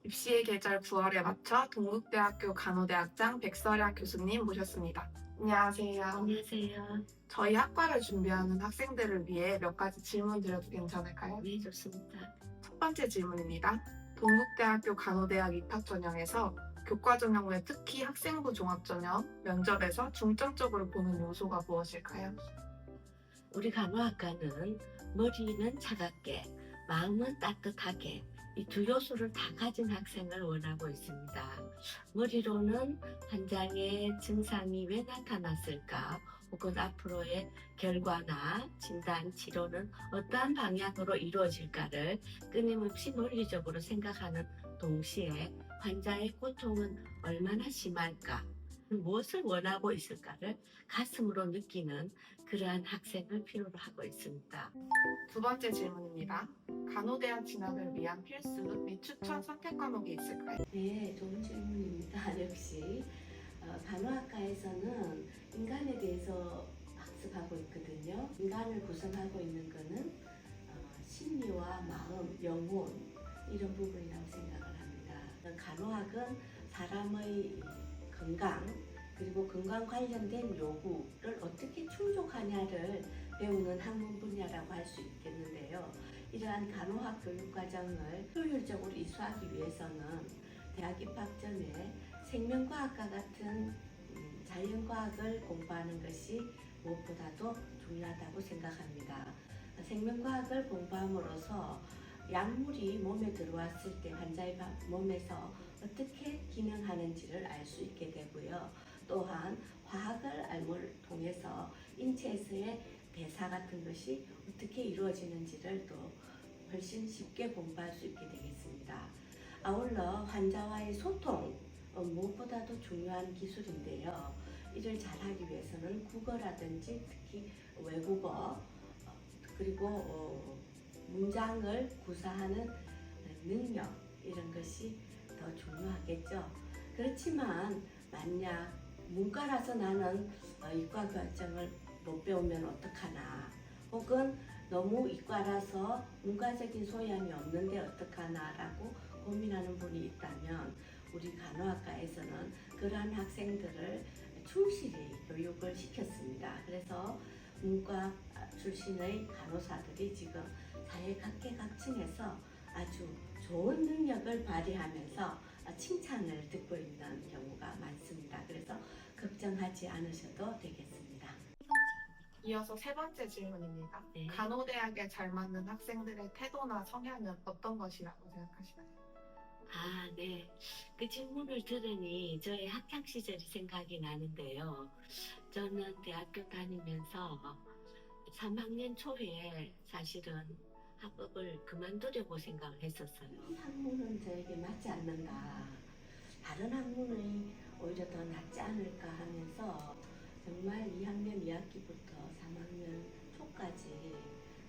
입시의 계절 9월에 맞춰 동국대학교 간호대학장 백설양 교수님 모셨습니다. 안녕하세요. 안녕하세요. 저희 학과를 준비하는 학생들을 위해 몇 가지 질문 드려도 괜찮을까요? 네, 좋습니다. 첫 번째 질문입니다. 동국대학교 간호대학 입학 전형에서 교과 전형 외 특히 학생부 종합 전형 면접에서 중점적으로 보는 요소가 무엇일까요? 우리 간호학과는 머리는 차갑게, 마음은 따뜻하게 이 두 요소를 다 가진 학생을 원하고 있습니다. 머리로는 환자의 증상이 왜 나타났을까, 혹은 앞으로의 결과나 진단, 치료는 어떠한 방향으로 이루어질까를 끊임없이 논리적으로 생각하는 동시에 환자의 고통은 얼마나 심할까, 무엇을 원하고 있을까를 가슴으로 느끼는 그러한 학생을 필요로 하고 있습니다. 두 번째 질문입니다. 간호대학 진학을 위한 필수 및 추천 선택 과목이 있을까요? 네, 좋은 질문입니다. 역시 간호학과에서는 인간에 대해서 학습하고 있거든요. 인간을 구성하고 있는 것은 심리와 마음, 영혼 이런 부분이라고 생각을 합니다. 간호학은 사람의 건강 그리고 건강 관련된 요구를 어떻게 충족하냐를 배우는 학문 분야라고 할 수 있겠는데요. 이러한 간호학 교육 과정을 효율적으로 이수하기 위해서는 대학 입학 전에 생명과학과 같은 자연과학을 공부하는 것이 무엇보다도 중요하다고 생각합니다. 생명과학을 공부함으로써 약물이 몸에 들어왔을 때 환자의 몸에서 어떻게 기능하는지를 알 수 있게 되고요. 또한 화학을 알을 통해서 인체에서의 대사 같은 것이 어떻게 이루어지는지를 또 훨씬 쉽게 공부할 수 있게 되겠습니다. 아울러 환자와의 소통, 무엇보다도 중요한 기술인데요. 이를 잘하기 위해서는 국어라든지 특히 외국어 그리고 문장을 구사하는 능력 이런 것이 더 중요하겠죠. 그렇지만 만약 문과라서 나는 이과 과정을 못 배우면 어떡하나, 혹은 너무 이과라서 문과적인 소양이 없는데 어떡하나라고 고민하는 분이 있다면 우리 간호학과에서는 그러한 학생들을 충실히 교육을 시켰습니다. 그래서 문과 출신의 간호사들이 지금 사회 각계각층에서 아주 좋은 능력을 발휘하면서 칭찬을 듣고 있는 경우가 많습니다. 그래서 걱정하지 않으셔도 되겠습니다. 이어서 세 번째 질문입니다. 네. 간호대학에 잘 맞는 학생들의 태도나 성향은 어떤 것이라고 생각하시나요? 네. 그 질문을 들으니 저의 학창 시절이 생각이 나는데요. 저는 대학교 다니면서 3학년 초에 사실은 학업을 그만두려고 생각을 했었어요. 이 학문은 저에게 맞지 않는가, 다른 학문이 오히려 더 낫지 않을까 하면서 정말 2학년 2학기부터 3학년 초까지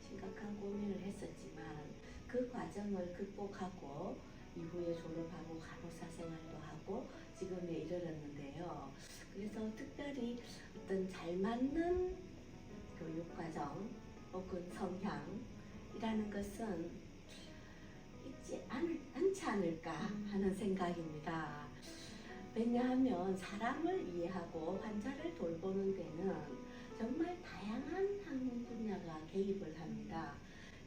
심각한 고민을 했었지만 그 과정을 극복하고 이후에 졸업하고 간호사 생활도 하고 지금에 이르렀는데요. 그래서 특별히 어떤 잘 맞는 교육과정 혹은 성향이라는 것은 있지 않지 않을까 하는 생각입니다. 왜냐하면 사람을 이해하고 환자를 돌보는 데는 정말 다양한 학문 분야가 개입을 합니다.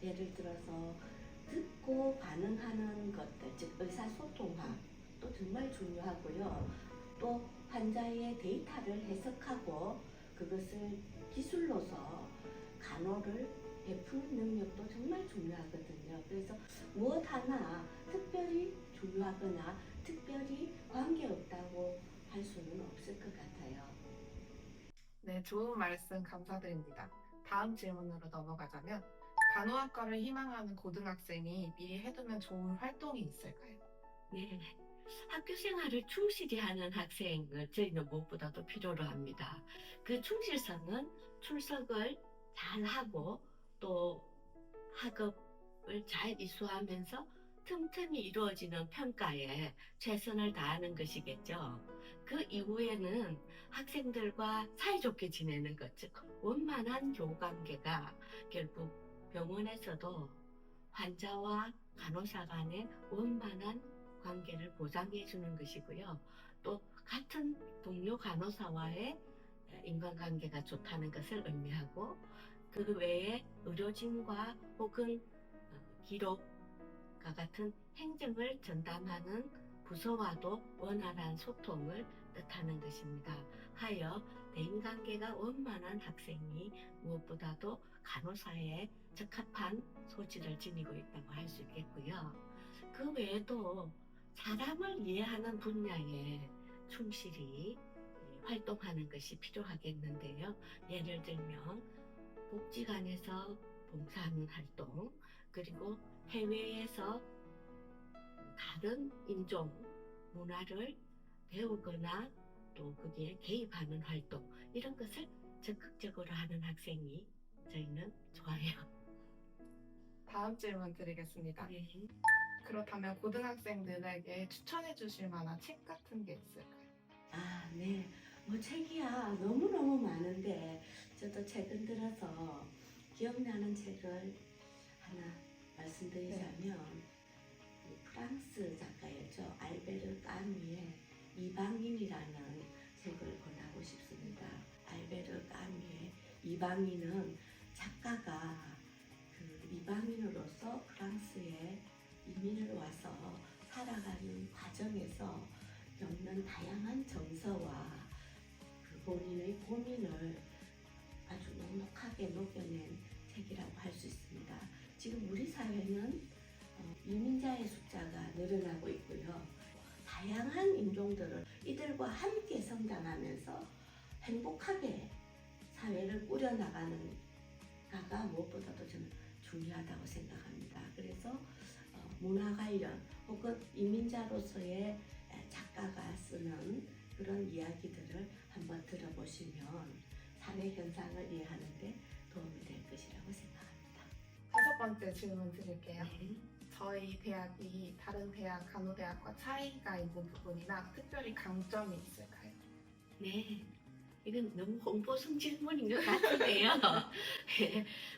예를 들어서 듣고 반응하는 것들, 즉 의사소통학도 정말 중요하고요. 또 환자의 데이터를 해석하고 그것을 기술로서 간호를 베푸는 능력도 정말 중요하거든요. 그래서 무엇 하나 특별히 중요하거나 특별히 관계없다고 할 수는 없을 것 같아요. 네, 좋은 말씀 감사드립니다. 다음 질문으로 넘어가자면, 간호학과를 희망하는 고등학생이 미리 해두면 좋은 활동이 있을까요? 네. 학교 생활을 충실히 하는 학생을 저희는 무엇보다도 필요로 합니다. 그 충실성은 출석을 잘 하고 또 학업을 잘 이수하면서 틈틈이 이루어지는 평가에 최선을 다하는 것이겠죠. 그 이후에는 학생들과 사이좋게 지내는 것, 즉 원만한 교우관계가 결국 병원에서도 환자와 간호사 간의 원만한 관계를 보장해 주는 것이고요. 또 같은 동료 간호사와의 인간관계가 좋다는 것을 의미하고, 그 외에 의료진과 혹은 기록과 같은 행정을 전담하는 부서와도 원활한 소통을 뜻하는 것입니다. 하여 대인관계가 원만한 학생이 무엇보다도 간호사에 적합한 소질을 지니고 있다고 할 수 있겠고요. 그 외에도 사람을 이해하는 분야에 충실히 활동하는 것이 필요하겠는데요. 예를 들면 복지관에서 봉사하는 활동, 그리고 해외에서 다른 인종 문화를 배우거나 또 거기에 개입하는 활동, 이런 것을 적극적으로 하는 학생이 저희는 좋아해요. 다음 질문 드리겠습니다. 네. 그렇다면 고등학생들에게 추천해 주실 만한 책 같은 게 있을까요? 아, 네. 뭐 책이야 너무너무 많은데 저도 최근 들어서 기억나는 책을 하나 말씀드리자면 그 프랑스 작가였죠. 알베르 까뮈의 이방인이라는 책을 권하고 싶습니다. 알베르 까뮈의 이방인은 작가가 그 이방인으로서 프랑스에 이민을 와서 살아가는 과정에서 겪는 다양한 정서와 그 본인의 고민을 아주 넉넉하게 녹여낸 책이라고 할 수 있습니다. 지금 우리 사회는 이민자의 숫자가 늘어나고 있고요. 다양한 인종들을 이들과 함께 성장하면서 행복하게 사회를 꾸려나가는 가가 무엇보다도 저는 중요하다고 생각합니다. 그래서 문화 관련 혹은 이민자로서의 작가가 쓰는 그런 이야기들을 한번 들어보시면 사회 현상을 이해하는 데 도움이 될 것이라고 생각합니다. 5번째 질문 드릴게요. 네. 저희 대학이 다른 대학, 간호대학과 차이가 있는 부분이나 특별히 강점이 있을까요? 네. 이건 너무 홍보성 질문인 것 같은데요.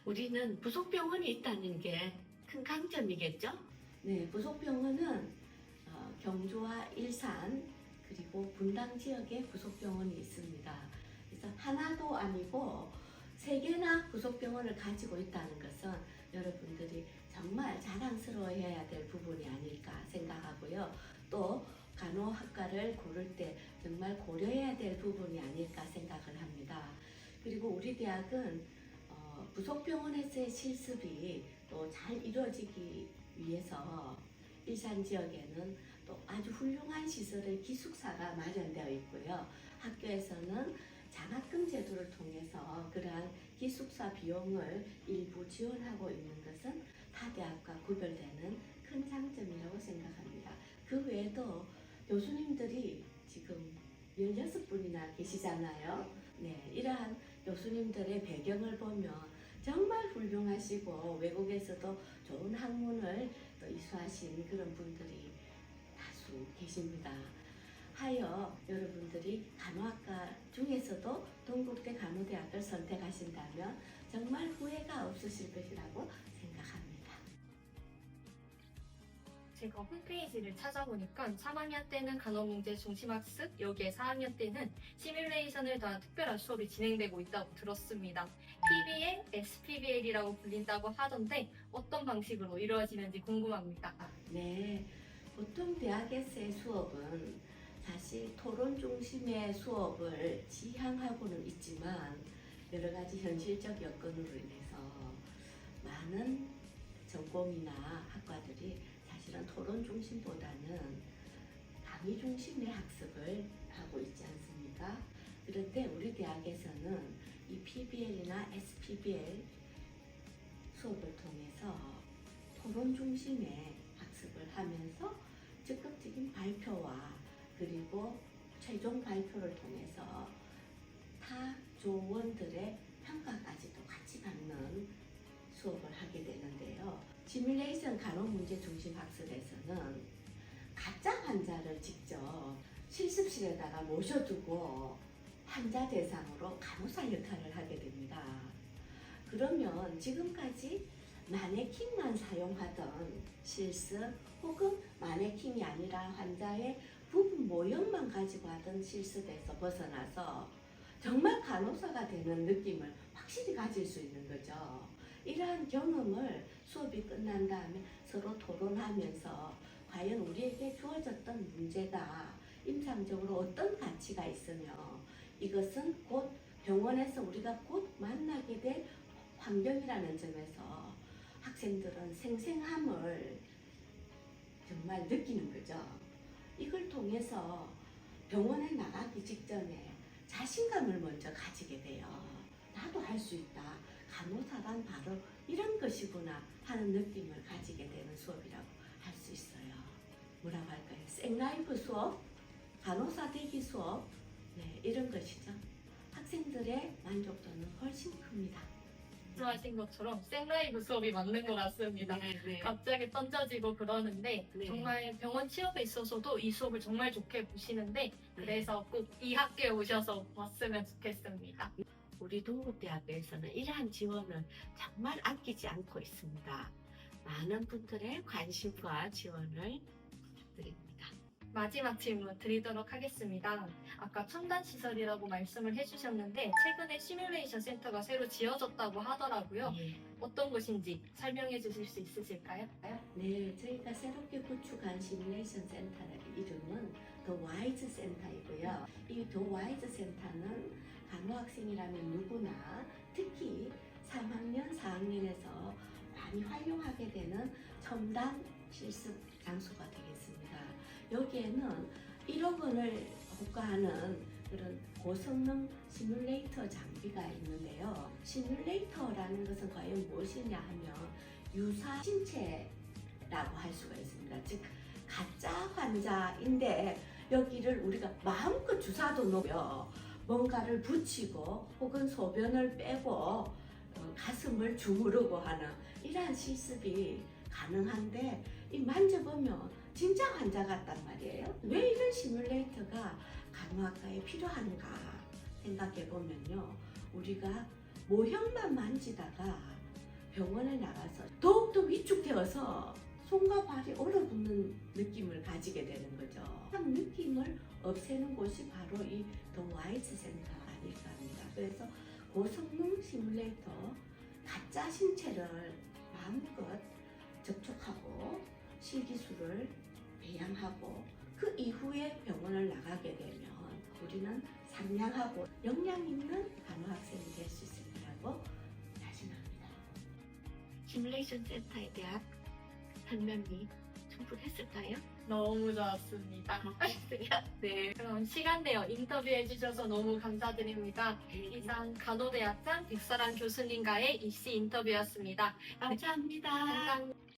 우리는 부속병원이 있다는 게 큰 강점이겠죠? 네, 부속병원은 경주와 일산 그리고 분당 지역에 부속병원이 있습니다. 그래서 하나도 아니고 3개나 부속병원을 가지고 있다는 것은 여러분들이 정말 자랑스러워해야 될 부분이 아닐까 생각하고요. 또 간호학과를 고를 때 정말 고려해야 될 부분이 아닐까 생각을 합니다. 그리고 우리 대학은 부속병원에서의 실습이 또 잘 이루어지기 위해서 일산 지역에는 또 아주 훌륭한 시설의 기숙사가 마련되어 있고요. 학교에서는 장학금 제도를 통해서 그러한 기숙사 비용을 일부 지원하고 있는 것은 타 대학과 구별되는 큰 장점이라고 생각합니다. 그 외에도 교수님들이 지금 16분이나 계시잖아요. 네, 이러한 교수님들의 배경을 보면 정말 훌륭하시고 외국에서도 좋은 학문을 또 이수하신 그런 분들이 다수 계십니다. 하여 여러분들이 간호학과 중에서도 동국대 간호대학을 선택하신다면 정말 후회가 없으실 것이라고 생각합니다. 제가 홈페이지를 찾아보니까 3학년 때는 간호문제 중심학습, 여기에 4학년 때는 시뮬레이션을 더한 특별한 수업이 진행되고 있다고 들었습니다. PBL, SPBL이라고 불린다고 하던데 어떤 방식으로 이루어지는지 궁금합니다. 네, 보통 대학에서의 수업은 사실 토론 중심의 수업을 지향하고는 있지만 여러 가지 현실적 여건으로 인해서 많은 전공이나 학과들이 사실은 토론 중심보다는 강의 중심의 학습을 하고 있지 않습니까? 그런데 우리 대학에서는 이 PBL이나 SPBL 수업을 통해서 토론 중심의 학습을 하면서 적극적인 발표와 그리고 최종 발표를 통해서 타 조원들의 평가까지도 같이 받는 수업을 하게 되는데요. 시뮬레이션 간호 문제 중심 학습에서는 가짜 환자를 직접 실습실에다가 모셔두고 환자 대상으로 간호사 역할을 하게 됩니다. 그러면 지금까지 마네킹만 사용하던 실습 혹은 마네킹이 아니라 환자의 부분 모형만 가지고 하던 실습에서 벗어나서 정말 간호사가 되는 느낌을 확실히 가질 수 있는 거죠. 이러한 경험을 수업이 끝난 다음에 서로 토론하면서 과연 우리에게 주어졌던 문제가 임상적으로 어떤 가치가 있으며 이것은 곧 병원에서 우리가 곧 만나게 될 환경이라는 점에서 학생들은 생생함을 정말 느끼는 거죠. 이걸 통해서 병원에 나가기 직전에 자신감을 먼저 가지게 돼요. 나도 할 수 있다. 간호사란 바로 이런 것이구나 하는 느낌을 가지게 되는 수업이라고 할 수 있어요. 뭐라고 할까요? 생라이프 수업, 간호사 되기 수업, 네, 이런 것이죠. 학생들의 만족도는 훨씬 큽니다. 말씀하신 것처럼 생라이브 수업이 맞는 것 같습니다. 네. 갑자기 던져지고 그러는데 네. 정말 병원 취업에 있어서도 이 수업을 정말 좋게 보시는데 그래서 꼭 이 학교에 오셔서 봤으면 좋겠습니다. 우리 동국대학교에서는 이러한 지원을 정말 아끼지 않고 있습니다. 많은 분들의 관심과 지원을 부탁드립니다. 마지막 질문 드리도록 하겠습니다. 아까 첨단 시설이라고 말씀을 해주셨는데 최근에 시뮬레이션 센터가 새로 지어졌다고 하더라고요. 예. 어떤 곳인지 설명해 주실 수 있으실까요? 네, 저희가 새롭게 구축한 시뮬레이션 센터의 이름은 더 와이즈 센터이고요. 이 더 와이즈 센터는 간호학생이라면 누구나 특히 3학년, 4학년에서 많이 활용하게 되는 첨단 실습 장소가 되겠습니다. 여기에는 1억 원을 호가하는 그런 고성능 시뮬레이터 장비가 있는데요. 시뮬레이터라는 것은 과연 무엇이냐 하면 유사 신체라고 할 수가 있습니다. 즉 가짜 환자인데 여기를 우리가 마음껏 주사도 놓고요. 뭔가를 붙이고 혹은 소변을 빼고 가슴을 주무르고 하는 이러한 실습이 가능한데 이 만져보면 진짜 환자 같단 말이에요. 왜 이런 시뮬레이터가 간호학과에 필요한가 생각해 보면요. 우리가 모형만 만지다가 병원에 나가서 더욱더 위축되어서 손과 발이 얼어붙는 느낌을 가지게 되는 거죠. 한 느낌을 없애는 곳이 바로 이 더 와이즈 센터 아닐까 합니다. 그래서 고성능 시뮬레이터 가짜 신체를 마음껏 접촉하고 실기술을 배양하고 그 이후에 병원을 나가게 되면 우리는 상냥하고 역량 있는 간호학생이 될 수 있을 거라고 자신합니다. 시뮬레이션 센터에 대한 설명이 충분했을까요? 너무 좋았습니다. 네, 그럼 시간 내어 인터뷰해 주셔서 너무 감사드립니다. 이상 간호대학장 백설한 교수님과의 입시 인터뷰였습니다. 감사합니다. 감사합니다.